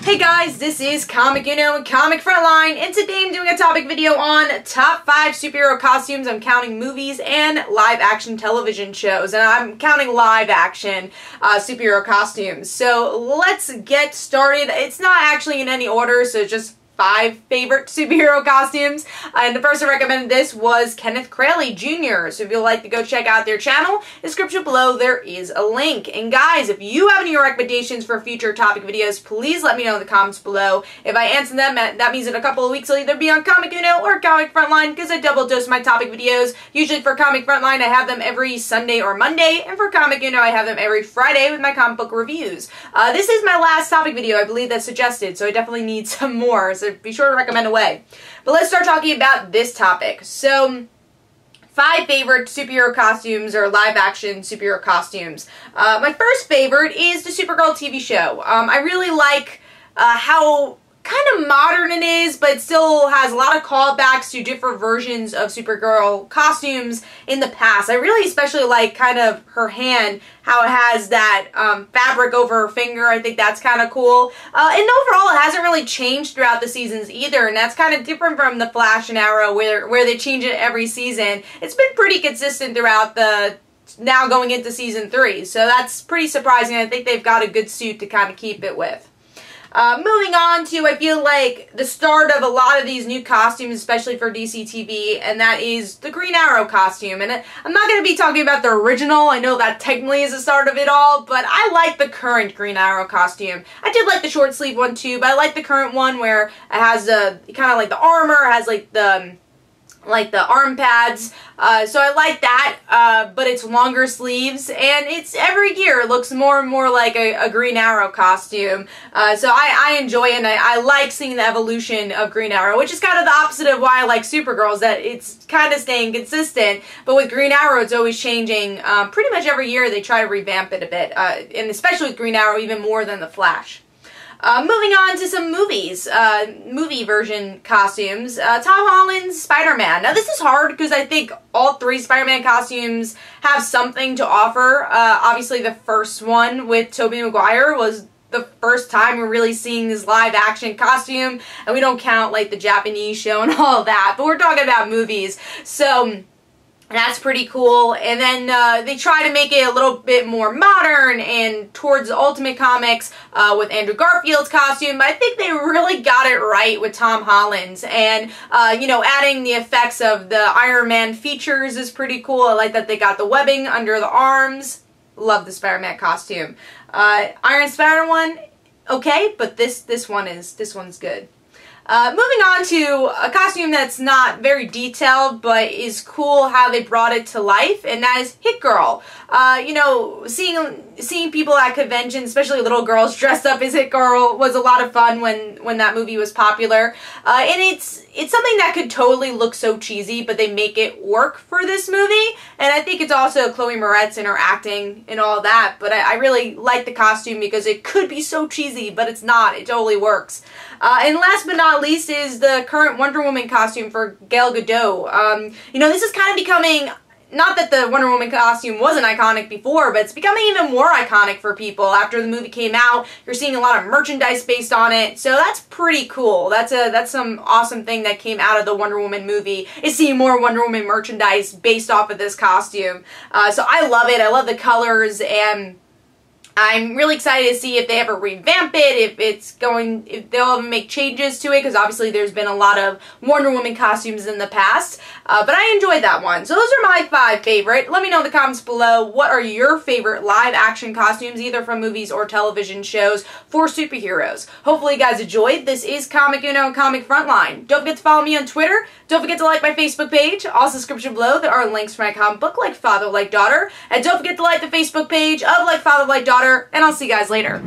Hey guys, this is Comic Uno and Comic Frontline, and today I'm doing a topic video on top 5 superhero costumes. I'm counting movies and live action television shows, and I'm counting live action superhero costumes. So let's get started. It's not actually in any order, so just 5 favorite superhero costumes. And the person who recommended this was Kenneth Kraly Jr. So if you'd like to go check out their channel, in the description below there is a link. And guys, if you have any recommendations for future topic videos, please let me know in the comments below. If I answer them, that means in a couple of weeks I'll either be on Comic Uno or Comic Frontline, because I double dose my topic videos. Usually for Comic Frontline I have them every Sunday or Monday, and for Comic Uno I have them every Friday with my comic book reviews. This is my last topic video, I believe, that's suggested, so I definitely need some more. So be sure to recommend away. But let's start talking about this topic. So, 5 favorite superhero costumes or live action superhero costumes. My first favorite is the Supergirl TV show. I really like how kind of modern it is, but it still has a lot of callbacks to different versions of Supergirl costumes in the past. I really especially like kind of her hand, how it has that fabric over her finger. I think that's kind of cool. And overall, it hasn't really changed throughout the seasons either, and that's kind of different from the Flash and Arrow where they change it every season. It's been pretty consistent throughout the now going into season 3, so that's pretty surprising. I think they've got a good suit to kind of keep it with. Moving on to, I feel like, the start of a lot of these new costumes, especially for DC TV, and that is the Green Arrow costume. And I'm not going to be talking about the original. I know that technically is the start of it all, but I like the current Green Arrow costume. I did like the short sleeve one too, but I like the current one where it has the, kind of like the armor, has like the arm pads, so I like that, but it's longer sleeves, and it's every year it looks more and more like a Green Arrow costume, so I enjoy it, and I like seeing the evolution of Green Arrow, which is kind of the opposite of why I like Supergirl, is that it's kind of staying consistent, but with Green Arrow it's always changing. Pretty much every year they try to revamp it a bit, and especially with Green Arrow even more than the Flash. Moving on to some movies, movie version costumes. Tom Holland's Spider-Man. Now this is hard because I think all 3 Spider-Man costumes have something to offer. Obviously the first one with Tobey Maguire was the first time we're really seeing this live action costume, and we don't count like the Japanese show and all that, but we're talking about movies. So that's pretty cool. And then they try to make it a little bit more modern and towards Ultimate Comics with Andrew Garfield's costume. But I think they really got it right with Tom Holland's. And, you know, adding the effects of the Iron Man features is pretty cool. I like that they got the webbing under the arms. Love the Spider-Man costume. Iron Spider one, okay, but this one's good. Moving on to a costume that's not very detailed, but is cool how they brought it to life, and that is Hit Girl. You know, seeing people at conventions, especially little girls dressed up as Hit Girl, was a lot of fun when that movie was popular. And it's something that could totally look so cheesy, but they make it work for this movie. And I think it's also Chloe Moretz and her acting and all that, but I really like the costume because it could be so cheesy, but it's not. It totally works. And last but not least is the current Wonder Woman costume for Gal Gadot. You know, this is kind of becoming, not that the Wonder Woman costume wasn't iconic before, but it's becoming even more iconic for people. After the movie came out, you're seeing a lot of merchandise based on it, so that's pretty cool. That's some awesome thing that came out of the Wonder Woman movie, is seeing more Wonder Woman merchandise based off of this costume. So I love it. I love the colors, and I'm really excited to see if they ever revamp it, if they'll ever make changes to it, because obviously there's been a lot of Wonder Woman costumes in the past, but I enjoyed that one. So those are my 5 favorite. Let me know in the comments below, what are your favorite live action costumes, either from movies or television shows, for superheroes. Hopefully you guys enjoyed. This is Comic Uno and Comic Frontline. Don't forget to follow me on Twitter. Don't forget to like my Facebook page. Also, description below, there are links for my comic book, Like Father, Like Daughter. And don't forget to like the Facebook page of Like Father, Like Daughter. And I'll see you guys later.